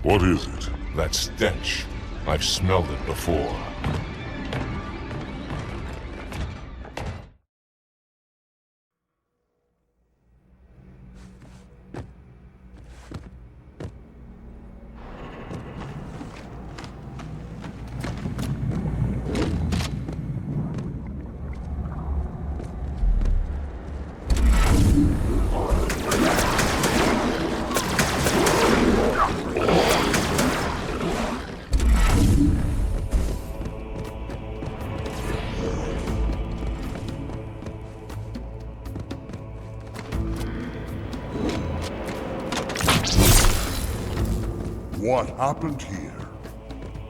What is it? That stench. I've smelled it before. What happened here?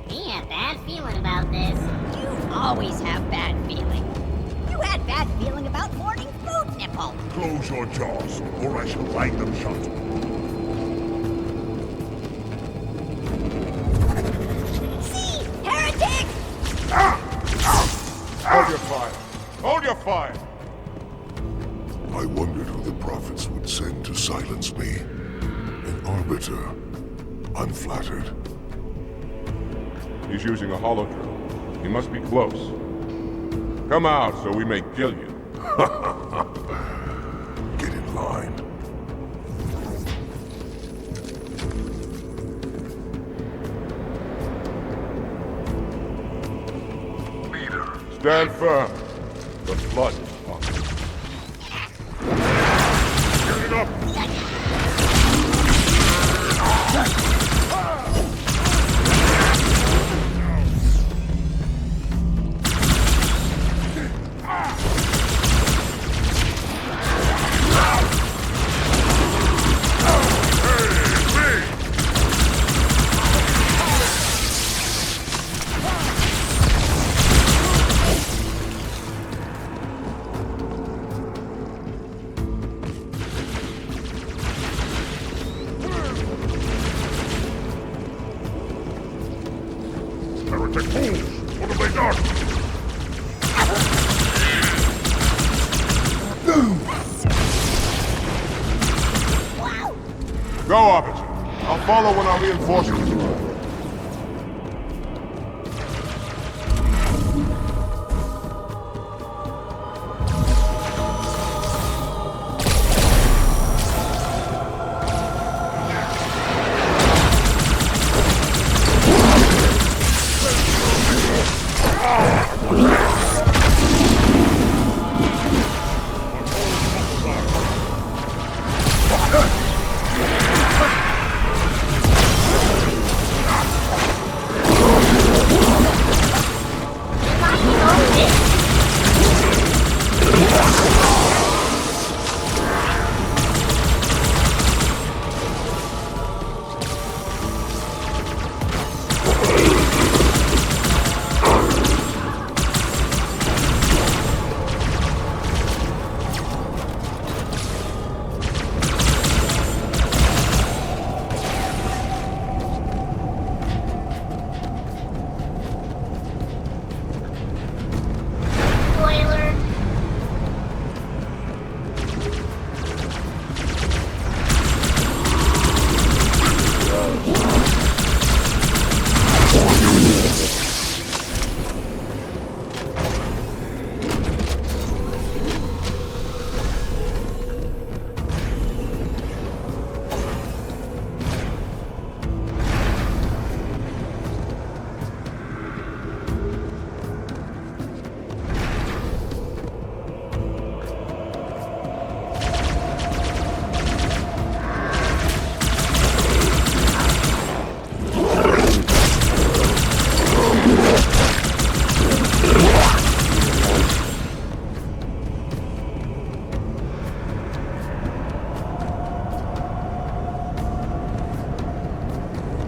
Me have bad feeling about this. You always have bad feeling. You had bad feeling about morning food, Nipple. Close your jaws, or I shall line them shut. See? Heretic! Hold your fire! Hold your fire! I wondered who the prophets would send to silence me. An arbiter. I'm flattered. He's using a hollow drill. He must be close. Come out so we may kill you. Get in line. Leader. Stand firm. The flood is coming. Get it up! Heretic fools! What have they done? Go, Arbiter. I'll follow when our reinforcements arrive.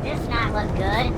This not look good.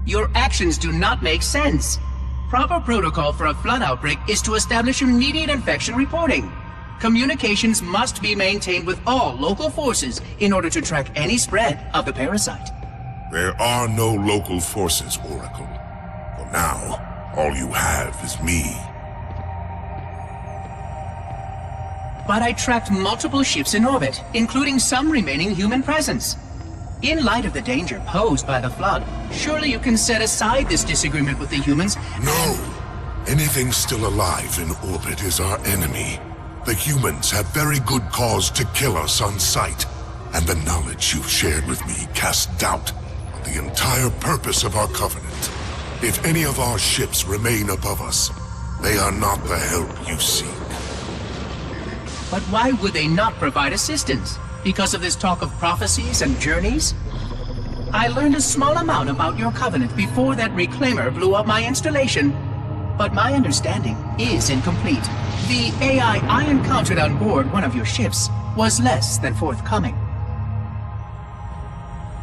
Your actions do not make sense. Proper protocol for a flood outbreak is to establish immediate infection reporting. communications must be maintained with all local forces in order to track any spread of the parasite. There are no local forces, Oracle. For now, all you have is me. But I tracked multiple ships in orbit, including some remaining human presence. In light of the danger posed by the Flood, surely you can set aside this disagreement with the humans. No! Anything still alive in orbit is our enemy. The humans have very good cause to kill us on sight, and the knowledge you've shared with me casts doubt on the entire purpose of our covenant. If any of our ships remain above us, they are not the help you seek. But why would they not provide assistance? Because of this talk of prophecies and journeys? I learned a small amount about your covenant before that reclaimer blew up my installation, but my understanding is incomplete. The AI I encountered on board one of your ships was less than forthcoming.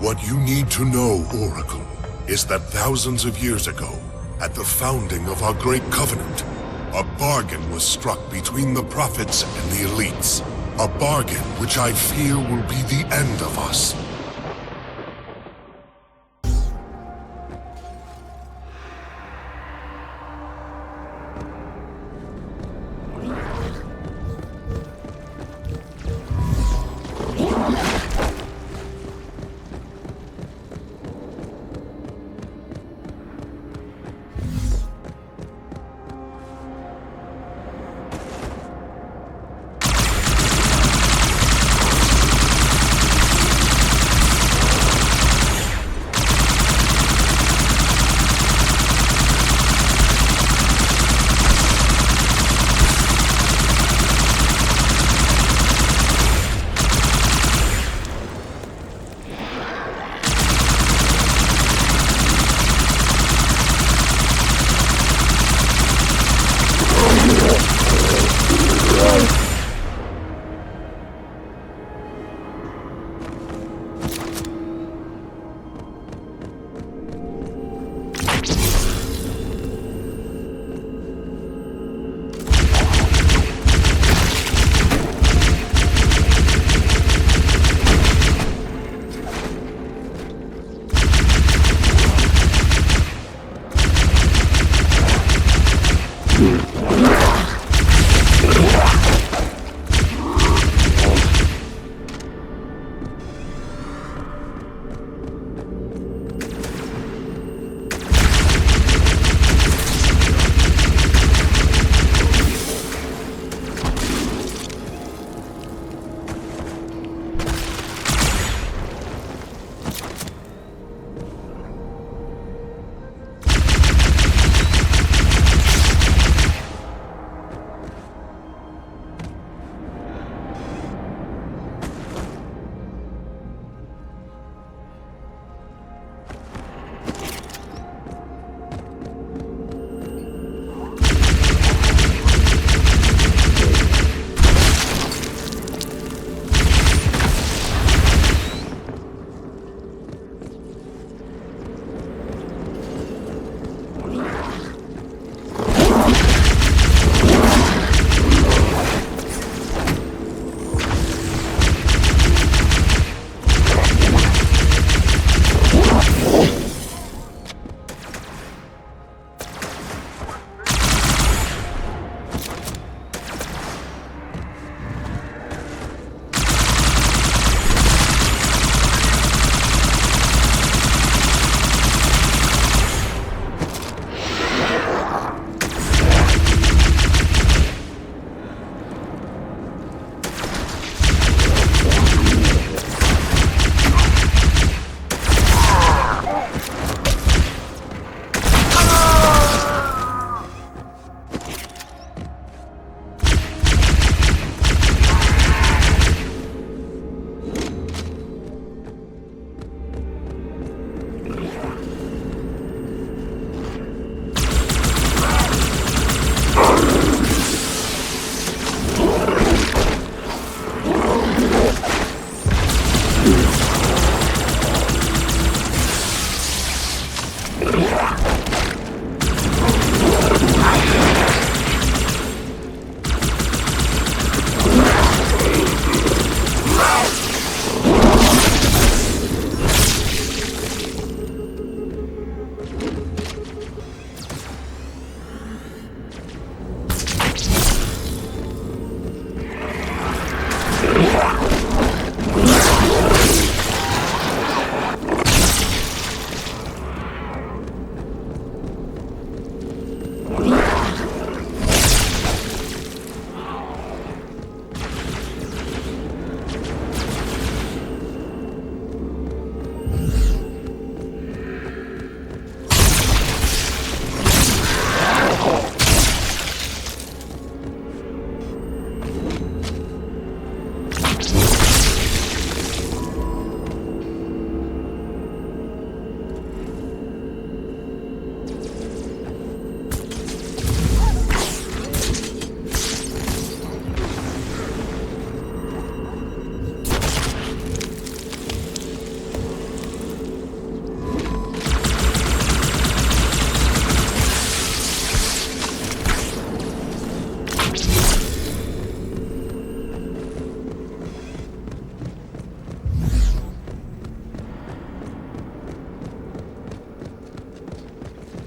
What you need to know, Oracle, is that thousands of years ago, at the founding of our great covenant, a bargain was struck between the prophets and the elites. A bargain which I fear will be the end of us.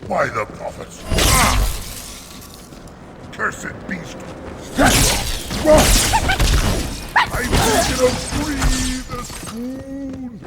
By the prophets! Ah! Cursed beast! Stand up! I'm thinking of free the spoon!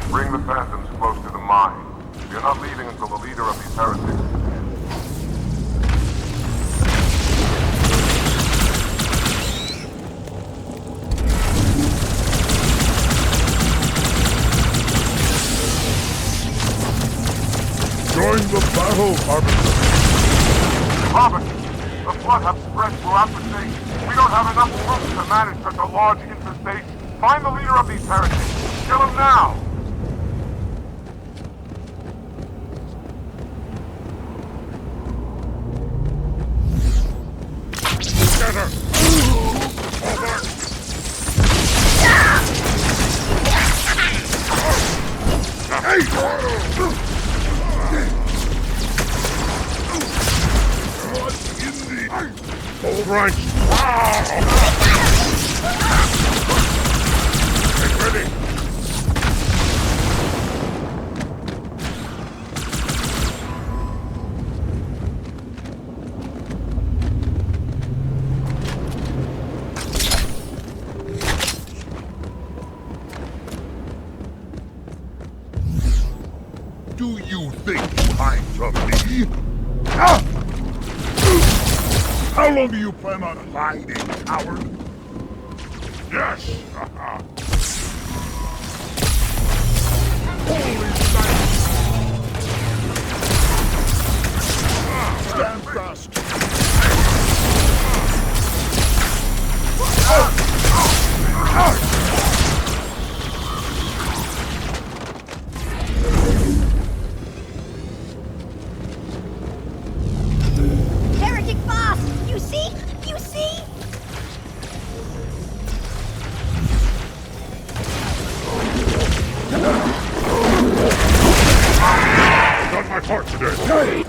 Bring the Phantoms close to the mine. We are not leaving until the leader of these heretics. Join the battle, Arbiter! Robert, the flood have spread throughout the state. We don't have enough troops to manage such a large infestation. Find the leader of these heretics. Kill him now! Together! Forward! Hey! Hold right! Get ready! Do you think you hide from me? Ah! How long do you plan on hiding, coward? Yes! Holy night! Stand fast! Heretic boss! You see? You see? Done my part today!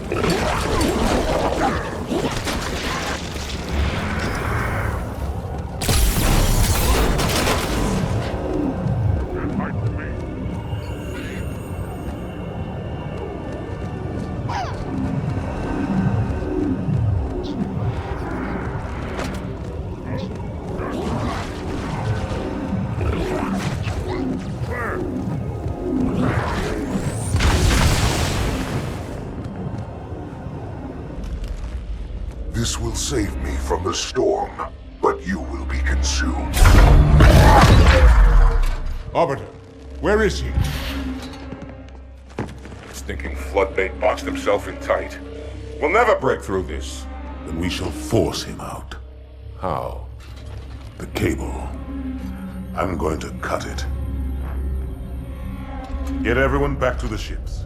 It might be. This will save me from the storm, but you will be consumed. Arbiter, where is he? Stinking floodbait boxed himself in tight. We'll never break through this. Then we shall force him out. How? The cable. I'm going to cut it. Get everyone back to the ships.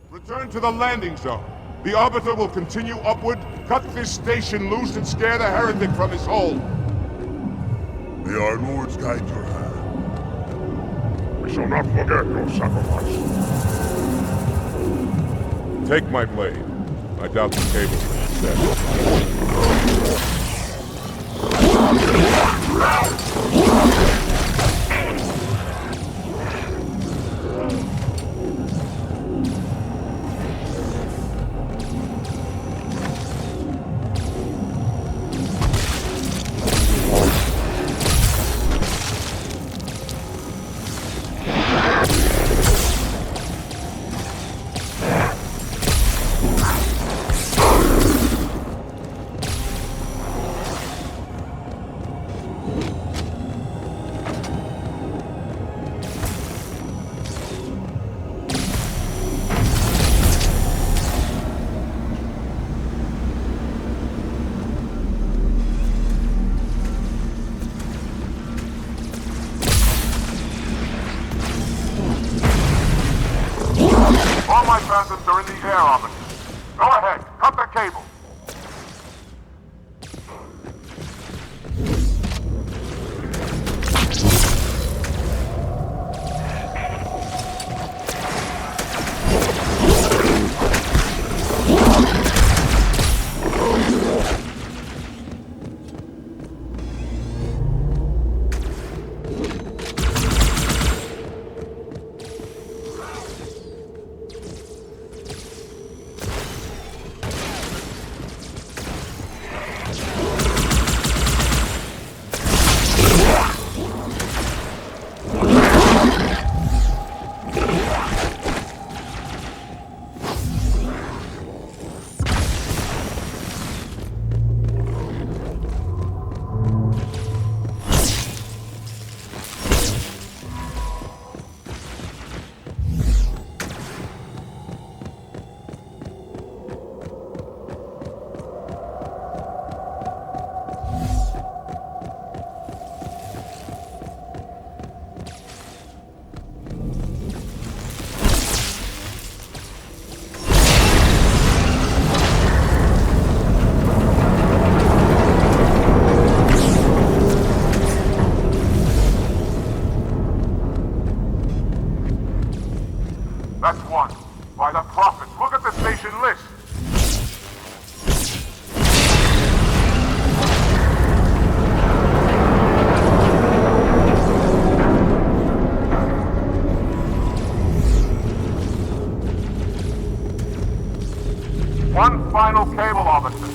Return to the landing zone. The Arbiter will continue upward, cut this station loose, and scare the heretic from his hole. May our lords guide your hand. We shall not forget your sacrifice. Take my blade. I doubt the cable will set. All my phantoms are in the air, officer. Go ahead, cut the cable. That's one. By the prophets, look at the station list. One final cable, officer.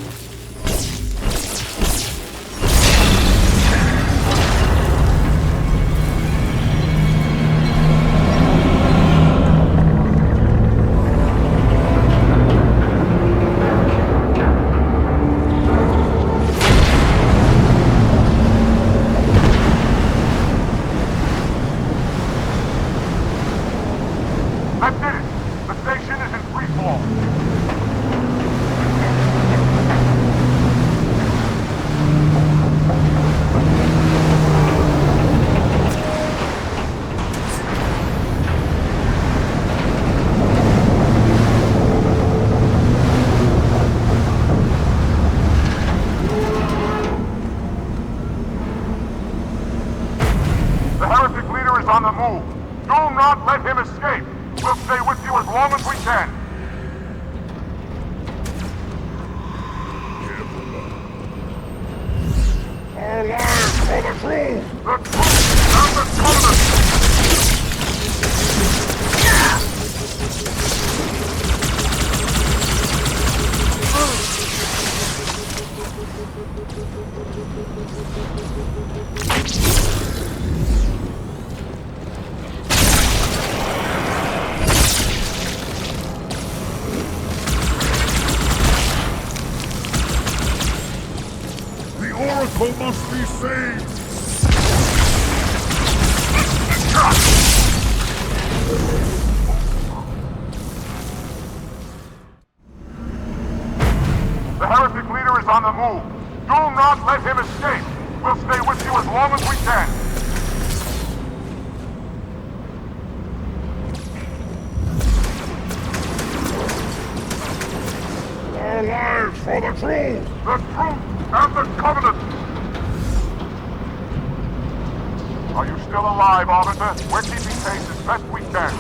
That's it! The station is in free fall. The heretic leader is on the move. Do not let him escape. We'll stay with you as long as we can. Our lives for the truth! The truth and the covenant! The Oracle must be saved! The heretic leader is on the move. Do not let him escape. We'll stay with you as long as we can. Our lives for the truth! The truth and the covenant! Are you still alive, officer? We're keeping pace as best we can.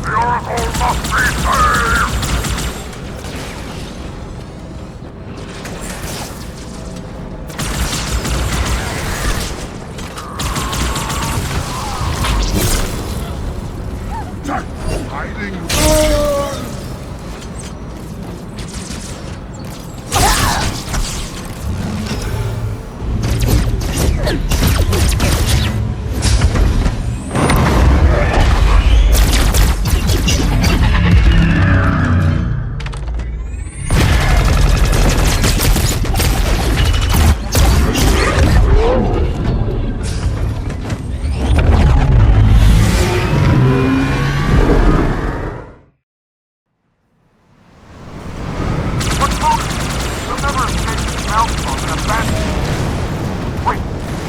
The Oracle must be saved! Hiding!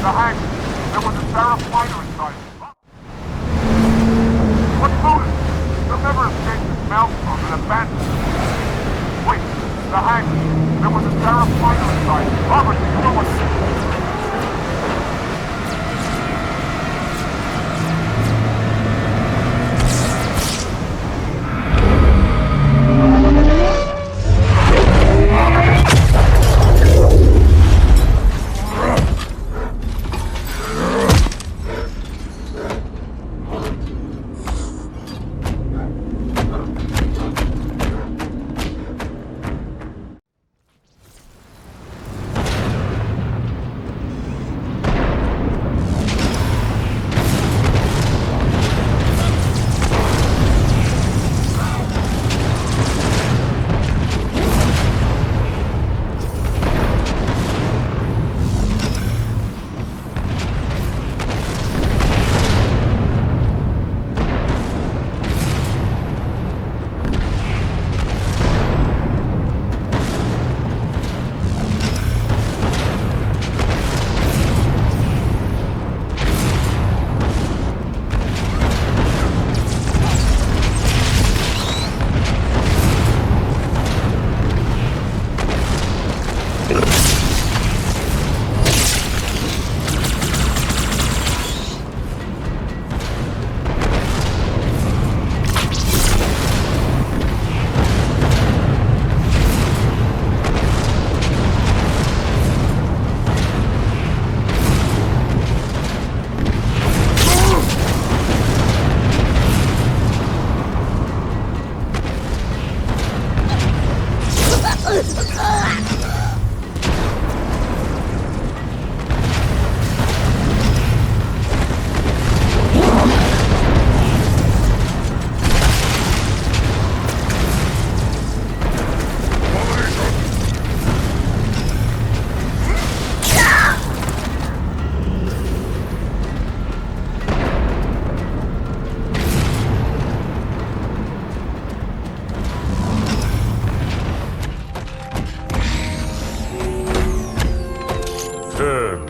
The hangar. There was a Sarah fighter inside. What's moving? They'll never escape this maelstrom and abandon us. Wait, the hangar. There was a Sarah fighter inside. Robert, you know what?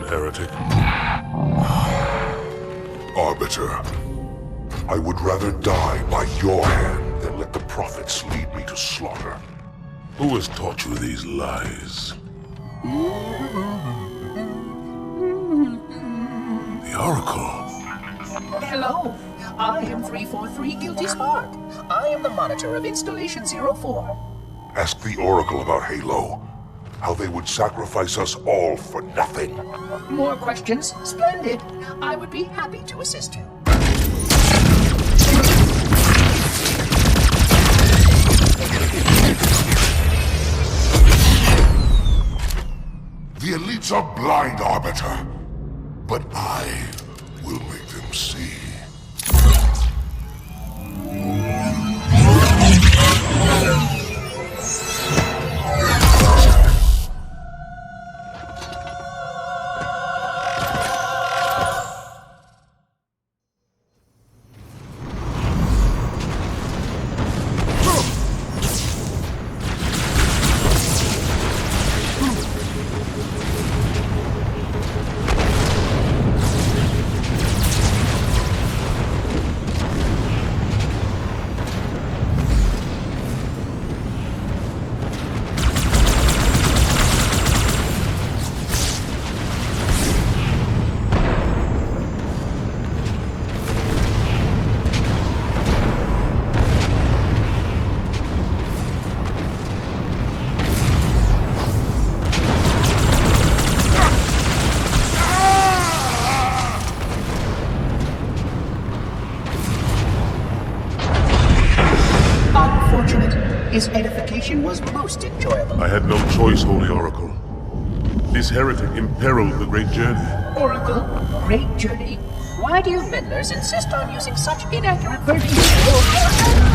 Heretic. Arbiter, I would rather die by your hand than let the prophets lead me to slaughter. Who has taught you these lies? The Oracle. Hello, I am 343 Guilty Spark. I am the monitor of Installation 04. Ask the Oracle about Halo. How they would sacrifice us all for nothing. More questions? Splendid. I would be happy to assist you. The elites are blind, Arbiter. But I will make them see. His edification was most enjoyable. I had no choice, Holy Oracle. This heretic imperiled the great journey. Oracle, great journey. Why do you meddlers insist on using such inaccurate verbiage?